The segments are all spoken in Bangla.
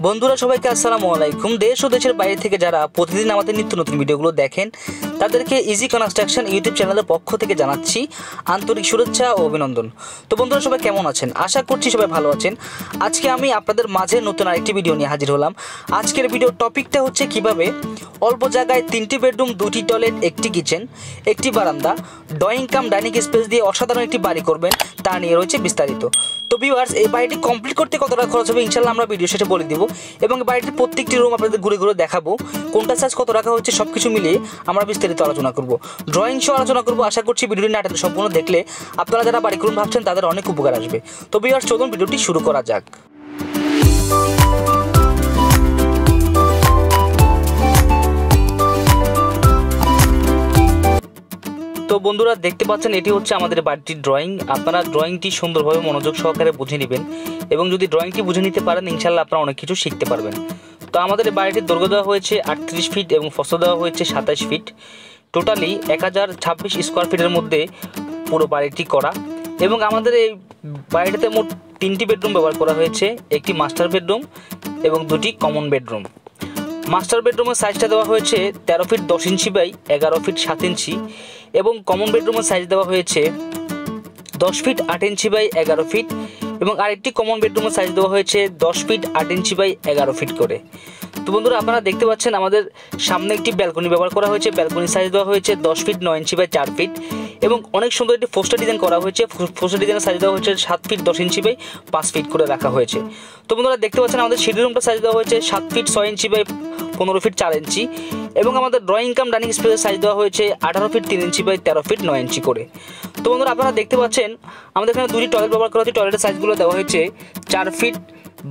বন্ধুরা সবাইকে আসসালামু আলাইকুম। দেশ ও দেশের বাইরে থেকে যারা প্রতিদিন আমাদের নিত্য নতুন ভিডিওগুলো দেখেন তাদেরকে ইজি কনস্ট্রাকশন ইউটিউব চ্যানেলের পক্ষ থেকে জানাচ্ছি আন্তরিক শুভেচ্ছা ও অভিনন্দন। তো বন্ধুরা সবাই কেমন আছেন? আশা করছি সবাই ভালো আছেন। আজকে আমি আপনাদের মাঝে নতুন আরেকটি ভিডিও নিয়ে হাজির হলাম। আজকের ভিডিওর টপিকটা হচ্ছে কিভাবে অল্প জায়গায় 3টি বেডরুম, 2টি টয়লেট, 1টি কিচেন, 1টি বারান্দা, ড্রয়িং কাম ডাইনিং স্পেস দিয়ে অসাধারণ একটি বাড়ি করবেন তা নিয়ে রয়েছে বিস্তারিত। তো ভিউয়ার্স, এই বাড়িটি কমপ্লিট করতে কত টাকা খরচ হবে ইনশাআল্লাহ আমরা ভিডিও শেষে বলে দিব এবং বাড়িটির প্রত্যেকটি রুম আপনাদের ঘুরে ঘুরে দেখাবো, কোনটা চার্জ কত টাকা হচ্ছে সব কিছু মিলিয়ে আমরা বিস্তারিত আলোচনা করব, ড্রয়িং সহ আলোচনা করব। আশা করছি ভিডিওটি না টেনে সম্পূর্ণ দেখলে আপনারা যারা বাড়ি করুন ভাবছেন তাদের অনেক উপকার আসবে। তো ভিউয়ার্স চলুন ভিডিওটি শুরু করা যাক। তো বন্ধুরা দেখতে পাচ্ছেন এটি হচ্ছে আমাদের বাড়িটির ড্রয়িং। আপনারা ড্রয়িংটি সুন্দরভাবে মনোযোগ সহকারে বুঝে নেবেন এবং যদি ড্রয়িংটি বুঝে নিতে পারেন ইনশাআল্লাহ আপনারা অনেক কিছু শিখতে পারবেন। তো আমাদের বাড়িটির দৈর্ঘ্য দেওয়া হয়েছে 38 ফিট এবং প্রস্থ দেওয়া হয়েছে 27 ফিট। টোটালি 1026 স্কোয়ার ফিটের মধ্যে পুরো বাড়িটি করা এবং আমাদের এই বাড়িটিতে মোট 3টি বেডরুম ব্যবহার করা হয়েছে, একটি মাস্টার বেডরুম এবং 2টি কমন বেডরুম। মাস্টার বেডরুমের সাইজটা দেওয়া হয়েছে 13 ফিট 10 ইঞ্চি বাই 11 ফিট 7 ইঞ্চি এবং কমন বেডরুমের সাইজ দেওয়া হয়েছে 10 ফিট 8 ইঞ্চি বাই 11 ফিট এবং আরেকটি কমন বেডরুমের সাইজ দেওয়া হয়েছে 10 ফিট 8 ইঞ্চি বাই 11 ফিট করে। তো বন্ধুরা আপনারা দেখতে পাচ্ছেন আমাদের সামনে একটি ব্যালকনি ব্যবহার করা হয়েছে। ব্যালকনির সাইজ দেওয়া হয়েছে 10 ফিট 9 ইঞ্চি বাই 4 ফিট এবং অনেক সুন্দর একটি পোস্টার ডিজাইন করা হয়েছে। পোস্টার ডিজাইনের সাইজ দেওয়া হয়েছে 7 ফিট 10 ইঞ্চি বাই 5 ফিট করে রাখা হয়েছে। তো বন্ধুরা দেখতে পাচ্ছেন আমাদের সিঁড়ি রুমটা সাইজ দেওয়া হয়েছে 7 ফিট 6 ইঞ্চি বাই 15 ফিট 4 ইঞ্চি এবং আমাদের ড্রয়িং কাম ডাইনিং স্পেসের সাইজ দেওয়া হয়েছে 18 ফিট 3 ইঞ্চি বাই 13 ফিট 9 ইঞ্চি করে। তো বন্ধুরা আপনারা দেখতে পাচ্ছেন আমাদের এখানে 2টি টয়লেট ব্যবহার করা হয়েছে। টয়লেটের সাইজগুলো দেওয়া হয়েছে 4 ফিট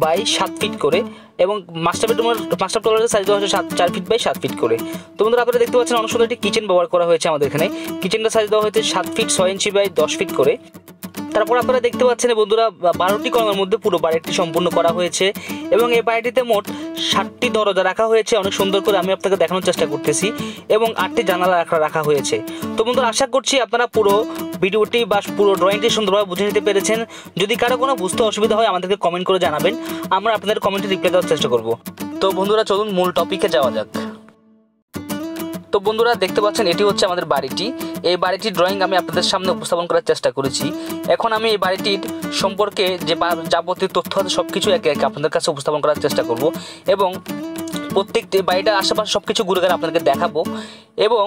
বাই 7 ফিট করে এবং মাস্টার টয়লেটের সাইজ দেওয়া হয়েছে 4 ফিট বাই 7 ফিট করে। তো বন্ধুরা আপনারা দেখতে পাচ্ছেন অনেক সুন্দর একটি কিচেন ব্যবহার করা হয়েছে আমাদের এখানে। কিচেনটার সাইজ দেওয়া হয়েছে 7 ফিট 6 ইঞ্চি বাই 10 ফিট করে। তারপর আপনারা দেখতে পাচ্ছেন বন্ধুরা 12টি কলমের মধ্যে পুরো বাড়িটি সম্পূর্ণ করা হয়েছে এবং এই বাড়িটিতে মোট 7টি দরজা রাখা হয়েছে অনেক সুন্দর করে, আমি আপনাকে দেখানোর চেষ্টা করতেছি, এবং 8টি জানালা রাখা হয়েছে। তো বন্ধুরা আশা করছি আপনারা পুরো ভিডিওটি বা পুরো ড্রয়িংটি সুন্দরভাবে বুঝে নিতে পেরেছেন। যদি কারো কোনো বুঝতে অসুবিধা হয় আমাদেরকে কমেন্ট করে জানাবেন, আমরা আপনাদের কমেন্টে রিপ্লাই দেওয়ার চেষ্টা করব। তো বন্ধুরা চলুন মূল টপিকে যাওয়া যাক। তো বন্ধুরা দেখতে পাচ্ছেন এটি হচ্ছে আমাদের বাড়িটি। এই বাড়িটির ড্রয়িং আমি আপনাদের সামনে উপস্থাপন করার চেষ্টা করেছি। এখন আমি এই বাড়িটির সম্পর্কে যে যাবতীয় তথ্য আছে সব কিছু একে একে আপনাদের কাছে উপস্থাপন করার চেষ্টা করব এবং প্রত্যেকটি বাড়িটার আশেপাশে সব কিছু ঘুরে ঘুরে আপনাদেরকে দেখাবো এবং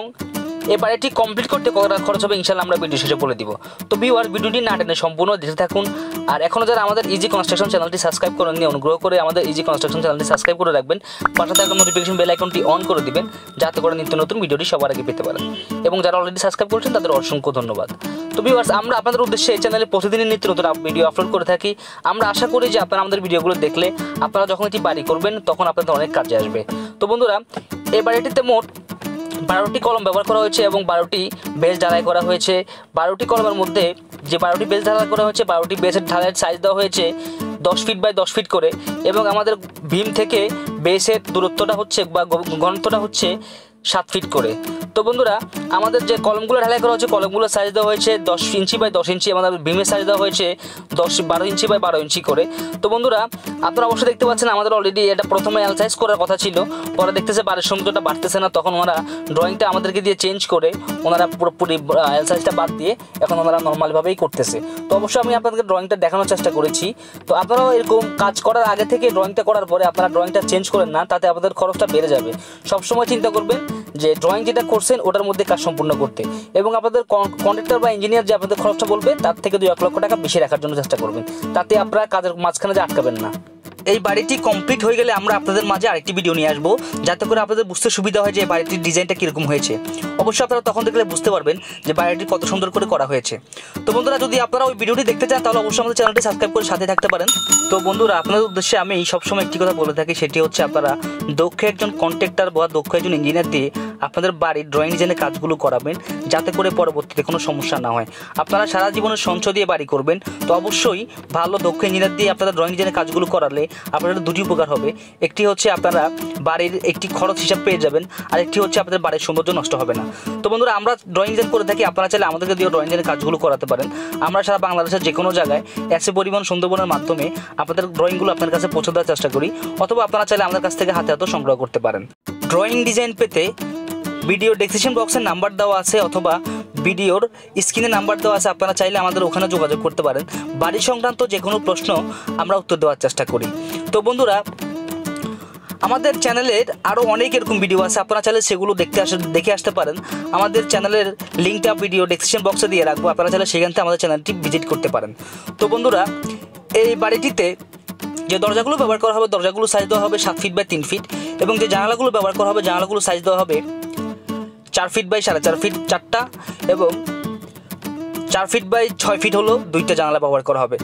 এই বাড়িটি কমপ্লিট করতে কত টাকা খরচ হবে ইনশাআল্লাহ আমরা ভিডিও শেষে বলে দিব। তো ভিউয়ার ভিডিওটি না টেনে সম্পূর্ণ দেখতে থাকুন। আর এখনও যারা আমাদের ইজি কনস্ট্রাকশন চ্যানেলটি সাবস্ক্রাইব করেননি অনুগ্রহ করে আমাদের ইজি কনস্ট্রাকশন চ্যানেলটি সাবস্ক্রাইব করে রাখবেন, পাশে থাকা নোটিফিকেশন বেল আইকনটি অন করে দিবেন যাতে করে নিত্য নতুন ভিডিওটি সবার আগে পেতে পারেন এবং যারা অলরেডি সাবস্ক্রাইব করেছেন তাদের অসংখ্য ধন্যবাদ। তো ভিউয়ার্স আমরা আপনাদের উদ্দেশ্যে এই চ্যানেলে প্রতিদিনই নিত্য নতুন ভিডিও আপলোড করে থাকি। আমরা আশা করি যে আপনারা আমাদের ভিডিওগুলো দেখলে আপনারা যখন এটি বাড়ি করবেন তখন আপনাদের অনেক কাজে আসবে। তো বন্ধুরা এই বাড়িটিতে মোট 12টি কলম ব্যবহার করা হয়েছে এবং 12টি বেস ঢালাই করা হয়েছে। 12টি কলমের মধ্যে যে 12টি বেস ঢালাই করা হয়েছে 12টি বেসের ঢালাইয়ের সাইজ দেওয়া হয়েছে 10 ফিট বাই 10 ফিট করে এবং আমাদের ভীম থেকে বেসের দূরত্বটা হচ্ছে বা ঘনত্বটা হচ্ছে 7 ফিট করে। তো বন্ধুরা আমাদের যে কলমগুলো ঢালাই করা হয়েছে কলমগুলোর সাইজ দেওয়া হয়েছে 10 ইঞ্চি বাই 10 ইঞ্চি, আমাদের ভীমের সাইজ দেওয়া হয়েছে 12 ইঞ্চি বাই 12 ইঞ্চি করে। তো বন্ধুরা আপনারা অবশ্যই দেখতে পাচ্ছেন আমাদের অলরেডি এটা প্রথমে এল সাইজ করার কথা ছিল, পরে দেখতেছে বাড়ির সৌন্দর্যটা বাড়তেছে না, তখন ওনারা ড্রয়িংটা আমাদেরকে দিয়ে চেঞ্জ করে ওনারা পুরোপুরি এল সাইজটা বাদ দিয়ে এখন ওনারা নর্মালভাবেই করতেছে। তো অবশ্যই আমি আপনাদেরকে ড্রয়িংটা দেখানোর চেষ্টা করেছি। তো আপনারাও এরকম কাজ করার আগে থেকে ড্রয়িংটা করার পরে আপনারা ড্রয়িংটা চেঞ্জ করেন না, তাতে আপনাদের খরচটা বেড়ে যাবে। সবসময় চিন্তা করবেন যে ড্রয়িং যেটা করছেন ওটার মধ্যে কাজ সম্পূর্ণ করতে এবং আপনাদের কন্ট্রাক্টর বা ইঞ্জিনিয়ার যে আপনাদের খরচটা বলবে তার থেকে 2-1 লক্ষ টাকা বেশি রাখার জন্য চেষ্টা করবেন, তাতে আপনারা কাজের মাঝখানে যে আটকাবেন না। এই বাড়িটি কমপ্লিট হয়ে গেলে আমরা আপনাদের মাঝে আরেকটি ভিডিও নিয়ে আসবো যাতে করে আপনাদের বুঝতে সুবিধা হয় যে বাড়িটির ডিজাইনটা কীরকম হয়েছে। অবশ্যই আপনারা তখন দেখলে বুঝতে পারবেন যে বাড়িটি কত সুন্দর করে করা হয়েছে। তো বন্ধুরা যদি আপনারা ওই ভিডিওটি দেখতে চান তাহলে অবশ্যই আমাদের চ্যানেলটি সাবস্ক্রাইব করে সাথে থাকতে পারেন। তো বন্ধুরা আপনাদের উদ্দেশ্যে আমি সবসময় একটি কথা বলে থাকি, সেটি হচ্ছে আপনারা দক্ষ একজন কন্ট্রাক্টর বা দক্ষ একজন ইঞ্জিনিয়ার দিয়ে আপনাদের বাড়ির ড্রয়িং ডিজাইনের কাজগুলো করাবেন, যাতে করে পরবর্তীতে কোনো সমস্যা না হয়। আপনারা সারা জীবনের সঞ্চয় দিয়ে বাড়ি করবেন, তো অবশ্যই ভালো দক্ষ ইঞ্জিনিয়ার দিয়ে আপনারা ড্রয়িং ডিজাইনের কাজগুলো করালে আপনাদের দুটি উপকার হবে। একটি হচ্ছে আপনারা বাড়ির একটি খরচ হিসাব পেয়ে যাবেন, আর একটি হচ্ছে আপনাদের বাড়ির সৌন্দর্য নষ্ট হবে না। তো বন্ধুরা, আমরা ড্রয়িং ডিজাইন করে থাকি, আপনারা চাইলে আমাদেরকে দিয়ে ড্রয়িং ডিজাইনের কাজগুলো করাতে পারেন। আমরা সারা বাংলাদেশের যে কোনো জায়গায় এসএ পরিবহন সুন্দরবনের মাধ্যমে আপনাদের ড্রয়িংগুলো আপনার কাছে পৌঁছে দেওয়ার চেষ্টা করি, অথবা আপনারা চাইলে আমাদের কাছ থেকে হাতে হাতে সংগ্রহ করতে পারেন। ড্রয়িং ডিজাইন পেতে ভিডিও ডেসক্রিপশন বক্সে নাম্বার দেওয়া আছে, অথবা ভিডিওর স্ক্রিনে নাম্বার দেওয়া আছে, আপনারা চাইলে আমাদের ওখানে যোগাযোগ করতে পারেন। বাড়ি সংক্রান্ত যে কোনো প্রশ্ন আমরা উত্তর দেওয়ার চেষ্টা করি। তো বন্ধুরা, আমাদের চ্যানেলের আরও অনেক এরকম ভিডিও আছে, আপনারা চাইলে সেগুলো দেখে আসতে পারেন। আমাদের চ্যানেলের লিঙ্কটা ভিডিও ডেসক্রিপশন বক্সে দিয়ে রাখবো, আপনারা চাইলে সেখান থেকে আমাদের চ্যানেলটি ভিজিট করতে পারেন। তো বন্ধুরা, এই বাড়িটিতে যে দরজাগুলো ব্যবহার করা হবে, দরজাগুলো সাইজ দেওয়া হবে 7 ফিট বাই 3 ফিট, এবং যে জানালাগুলো ব্যবহার করা হবে, জানালাগুলো সাইজ দেওয়া হবে 4 ফিট বাই 4.5 ফিট 4টা, এবং 4 ফিট বাই 6 ফিট হলো 2টা জানালা ব্যবহার করা হবে।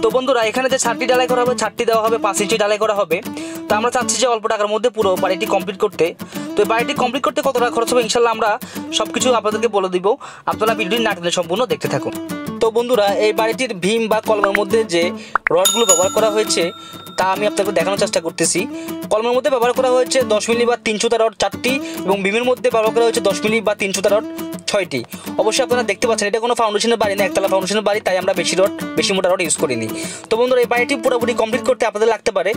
তো বন্ধুরা, এখানে যে 6টি ঢালাই করা হবে, 6টি দেওয়া হবে 5 ইঞ্চি ঢালাই করা হবে। তো আমরা চাচ্ছি যে অল্প টাকার মধ্যে পুরো বাড়িটি কমপ্লিট করতে। তো এই বাড়িটি কমপ্লিট করতে কত টাকা খরচ হবে ইনশাল্লাহ আমরা সব কিছু আপনাদেরকে বলে দিব, আপনারা ভিডিওটি না টেনে সম্পূর্ণ দেখতে থাকুন। তো বন্ধুরা, এই বাড়িটির ভীম বা কলমের মধ্যে যে রডগুলো ব্যবহার করা হয়েছে তা আমি আপনাকে দেখানোর চেষ্টা করতেছি। কলমের মধ্যে ব্যবহার করা হয়েছে 10 মিলি বা 3 সুতা রড 4টি, এবং ভীমের মধ্যে ব্যবহার করা হয়েছে 10 মিলি বা 3 সুতা রড 6টি। অবশ্যই আপনারা দেখতে পাচ্ছেন এটা কোনো ফাউন্ডেশনের বাড়ি না, একতলা ফাউন্ডেশনের বাড়ি, তাই আমরা বেশি মোটা রড ইউজ করিনি। তো বন্ধুরা, এই বাড়িটি পুরোপুরি কমপ্লিট করতে আপনাদের লাগতে পারে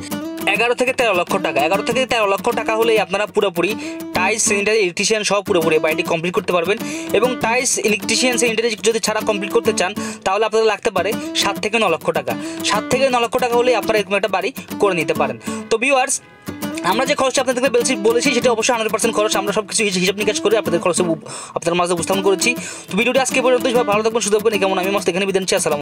11 থেকে 13 লক্ষ টাকা। 11 থেকে 13 লক্ষ টাকা হলেই আপনারা পুরোপুরি টাইলস, স্যানিটারি, ইলেকট্রিশিয়ান সহ পুরোপুরি বাড়িটি কমপ্লিট করতে পারবেন। এবং টাইলস, ইলেকট্রিশিয়ান, স্যানিটারি যদি ছাড়া কমপ্লিট করতে চান তাহলে আপনাদের লাগতে পারে 7 থেকে 9 লক্ষ টাকা। 7 থেকে 9 লক্ষ টাকা হলেই আপনারা এরকম একটা বাড়ি করে নিতে পারেন। তো ভিউয়ার্স, আমরা যে খরচটা আপনাদেরকে বলেছি সেটা অবশ্যই 100% খরচ। আমরা সব কিছু হিসাব নিকাশ করে আপনাদের খরচ আপনাদের মাঝে উপস্থাপন করেছি। তো ভিডিওটি আজকে পর্যন্ত ভালো থাকবেন, সুস্থ থাকবেন, কেমন আমি মস্ত এখানে বিদায় নিচ্ছি। আসসালাম।